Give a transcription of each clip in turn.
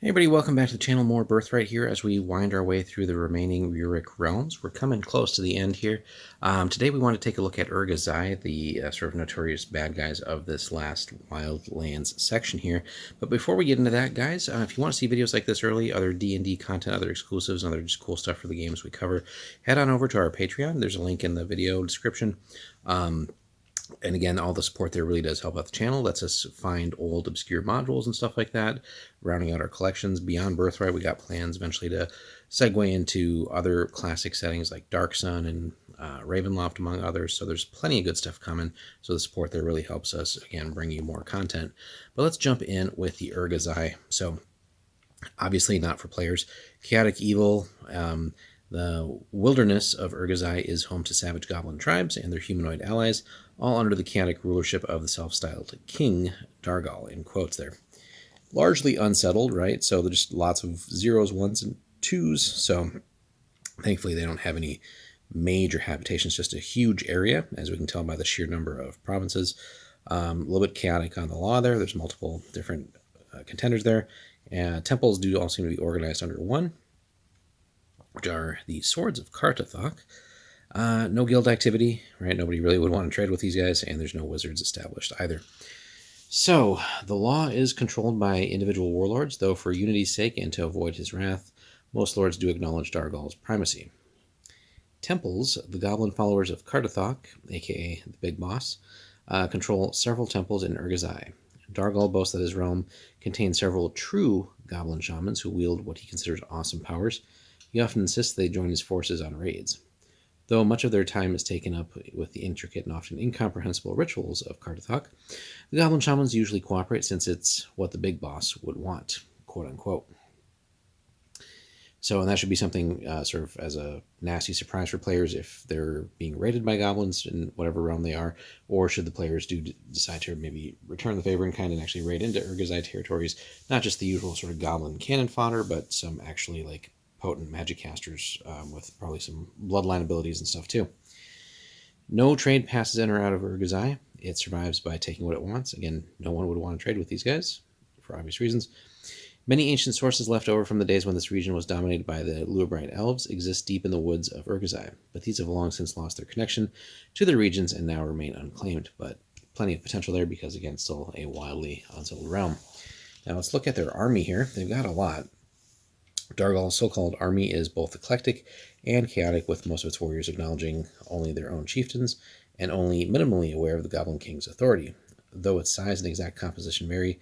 Hey everybody, welcome back to the channel. More Birthright here as we wind our way through the remaining Rurik realms. We're coming close to the end here. Today we want to take a look at Urga-Zai, the sort of notorious bad guys of this last Wildlands section here. But before we get into that, guys, if you want to see videos like this early, other D&D content, other exclusives, and other just cool stuff for the games we cover, head on over to our Patreon. There's a link in the video description. And again, all the support there really does help out the channel, lets us find old obscure modules and stuff like that, rounding out our collections. Beyond Birthright, we got plans eventually to segue into other classic settings like Dark Sun and Ravenloft, among others. So there's plenty of good stuff coming. So the support there really helps us, again, bring you more content. But let's jump in with the Urga-Zai. So obviously not for players. Chaotic evil. The wilderness of Urga-Zai is home to savage goblin tribes and their humanoid allies, all under the chaotic rulership of the self-styled King Dargal, in quotes there. Largely unsettled, right? So there's just lots of zeros, ones, and twos. So thankfully they don't have any major habitations, just a huge area, as we can tell by the sheer number of provinces. A little bit chaotic on the law there. There's multiple different contenders there. And temples do all seem to be organized under one, which are the Swords of Kartathok. No guild activity, right? Nobody really would want to trade with these guys, and there's no wizards established either. So, the law is controlled by individual warlords, though for unity's sake and to avoid his wrath, most lords do acknowledge Dargal's primacy. Temples, the goblin followers of Kartathok, aka the Big Boss, control several temples in Urga-Zai. Dargal boasts that his realm contains several true goblin shamans who wield what he considers awesome powers. He often insists they join his forces on raids. Though much of their time is taken up with the intricate and often incomprehensible rituals of Kartathok, the goblin shamans usually cooperate since it's what the big boss would want, quote unquote. So, and that should be something sort of as a nasty surprise for players if they're being raided by goblins in whatever realm they are, or should the players do decide to maybe return the favor and kind and actually raid into Urga-Zai territories, not just the usual sort of goblin cannon fodder, but some actually like potent magic casters with probably some bloodline abilities and stuff too. No trade passes in or out of Urga-Zai. It survives by taking what it wants. Again, no one would want to trade with these guys for obvious reasons. Many ancient sources left over from the days when this region was dominated by the Lubright elves exist deep in the woods of Urga-Zai, but these have long since lost their connection to the regions and now remain unclaimed, but plenty of potential there because, again, still a wildly unsettled realm. Now let's look at their army here. They've got a lot. Dargal's so-called army is both eclectic and chaotic, with most of its warriors acknowledging only their own chieftains and only minimally aware of the Goblin King's authority. Though its size and exact composition vary,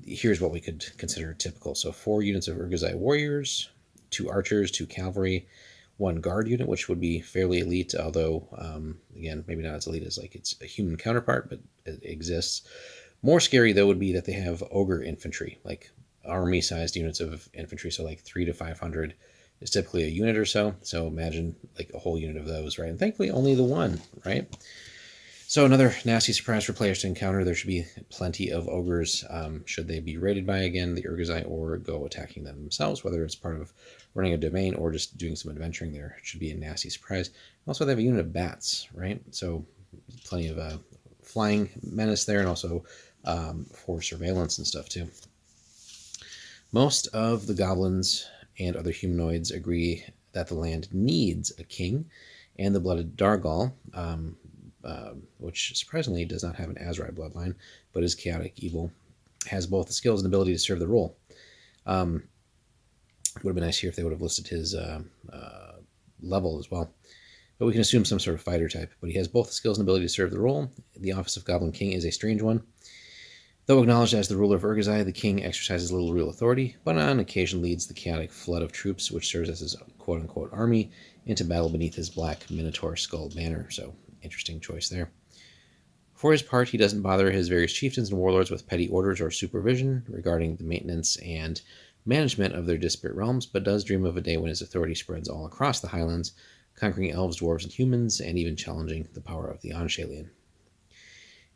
here's what we could consider typical. So 4 units of Urga-Zai warriors, 2 archers, 2 cavalry, 1 guard unit, which would be fairly elite, although, again, maybe not as elite as like its a human counterpart, but it exists. More scary, though, would be that they have ogre infantry, like army-sized units of infantry, so like 300 to 500 is typically a unit or so. So imagine like a whole unit of those, right? And thankfully only the one, right? So another nasty surprise for players to encounter. There should be plenty of ogres should they be raided by, again, the Urga-Zai or go attacking them themselves, whether it's part of running a domain or just doing some adventuring there. It should be a nasty surprise. Also, they have a unit of bats, right? So plenty of flying menace there, and also for surveillance and stuff too. Most of the goblins and other humanoids agree that the land needs a king, and the blooded Dargal, which surprisingly does not have an Azrai bloodline, but is chaotic evil, has both the skills and ability to serve the role. Would have been nice here if they would have listed his level as well. But we can assume some sort of fighter type. But he has both the skills and ability to serve the role. The office of Goblin King is a strange one. Though acknowledged as the ruler of Urga-Zai, the king exercises little real authority, but on occasion leads the chaotic flood of troops, which serves as his quote-unquote army, into battle beneath his black minotaur skull banner. So, interesting choice there. For his part, he doesn't bother his various chieftains and warlords with petty orders or supervision regarding the maintenance and management of their disparate realms, but does dream of a day when his authority spreads all across the highlands, conquering elves, dwarves, and humans, and even challenging the power of the Anshalian.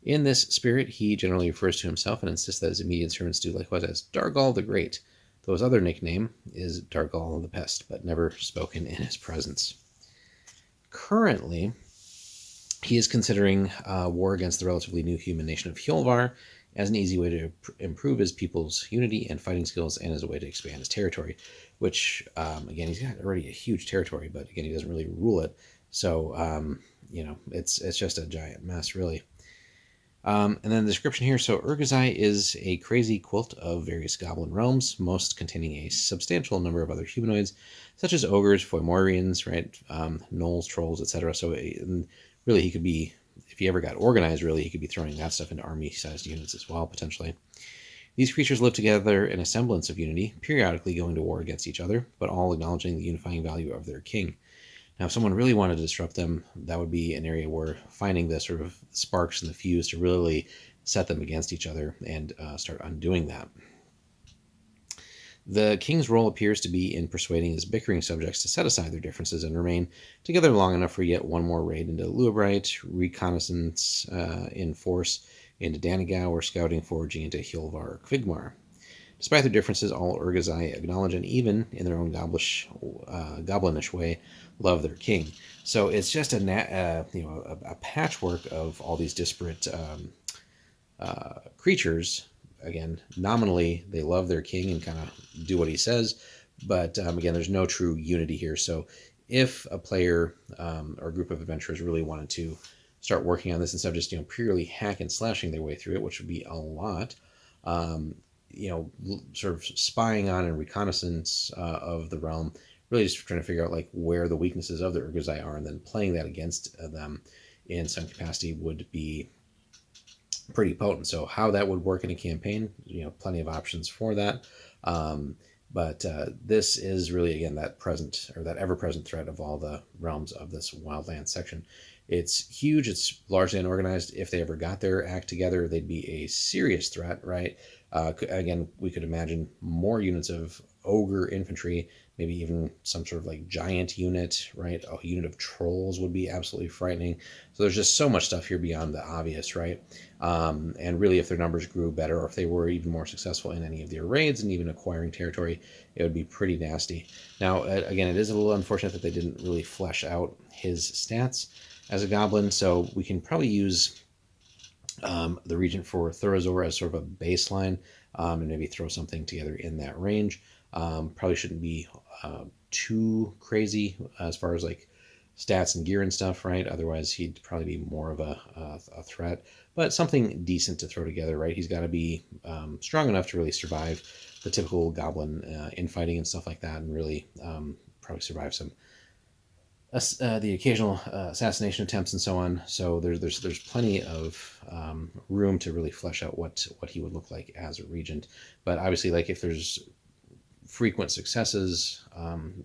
In this spirit, he generally refers to himself and insists that his immediate servants do likewise as Dargal the Great, though his other nickname is Dargal the Pest, but never spoken in his presence. Currently, he is considering war against the relatively new human nation of Hjolvar as an easy way to improve his people's unity and fighting skills, and as a way to expand his territory, which, again, he's got already a huge territory, but again, he doesn't really rule it. So, it's just a giant mess, really. And then the description here. So Urga-Zai is a crazy quilt of various goblin realms, most containing a substantial number of other humanoids, such as ogres, Foimorians, right, gnolls, trolls, etc. So really, he could be, if he ever got organized, really, he could be throwing that stuff into army-sized units as well, potentially. These creatures live together in a semblance of unity, periodically going to war against each other, but all acknowledging the unifying value of their king. Now, if someone really wanted to disrupt them, that would be an area where finding the sort of sparks and the fuse to really set them against each other and start undoing that. The king's role appears to be in persuading his bickering subjects to set aside their differences and remain together long enough for yet one more raid into Urga-Zai, reconnaissance in force into Danigau, or scouting foraging into Hjolvar or Kvigmar. Despite their differences, all Urga-Zai acknowledge, and even in their own goblinish way, love their king. So it's just a patchwork of all these disparate creatures. Again, nominally, they love their king and kind of do what he says, but again, there's no true unity here. So if a player or a group of adventurers really wanted to start working on this instead of just purely hack and slashing their way through it, which would be a lot, sort of spying on and reconnaissance of the realm, really just trying to figure out like where the weaknesses of the Urga-Zai are, and then playing that against them in some capacity would be pretty potent. So how that would work in a campaign, plenty of options for that. But this is really, again, that present, or that ever-present threat of all the realms of this wildland section. It's huge. It's largely unorganized. If they ever got their act together, they'd be a serious threat, right? Again, we could imagine more units of ogre infantry, maybe even some sort of like giant unit, right? A unit of trolls would be absolutely frightening. So there's just so much stuff here beyond the obvious, right? And really, if their numbers grew better, or if they were even more successful in any of their raids and even acquiring territory, it would be pretty nasty. Now, again, it is a little unfortunate that they didn't really flesh out his stats as a goblin, so we can probably use the Regent for Thurazor as sort of a baseline, and maybe throw something together in that range. Probably shouldn't be too crazy as far as like stats and gear and stuff, right? Otherwise, he'd probably be more of a threat, but something decent to throw together, right? He's got to be strong enough to really survive the typical goblin infighting and stuff like that, and really probably survive some the occasional assassination attempts and so on. So there's plenty of room to really flesh out what he would look like as a regent. But obviously, like if there's frequent successes,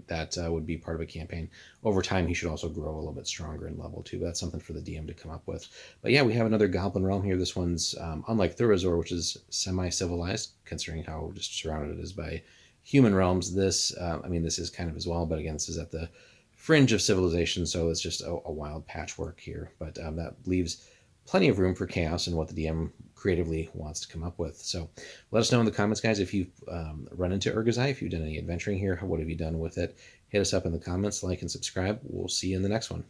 that would be part of a campaign. Over time, he should also grow a little bit stronger in level too. But that's something for the DM to come up with. But yeah, we have another goblin realm here. This one's unlike Thurazor, which is semi-civilized, considering how just surrounded it is by human realms. This is kind of as well, but again, this is at the fringe of civilization, so it's just a wild patchwork here. But that leaves plenty of room for chaos and what the DM creatively wants to come up with. So let us know in the comments, guys, if you've run into Urga-Zai, if you've done any adventuring here, what have you done with it? Hit us up in the comments, like and subscribe. We'll see you in the next one.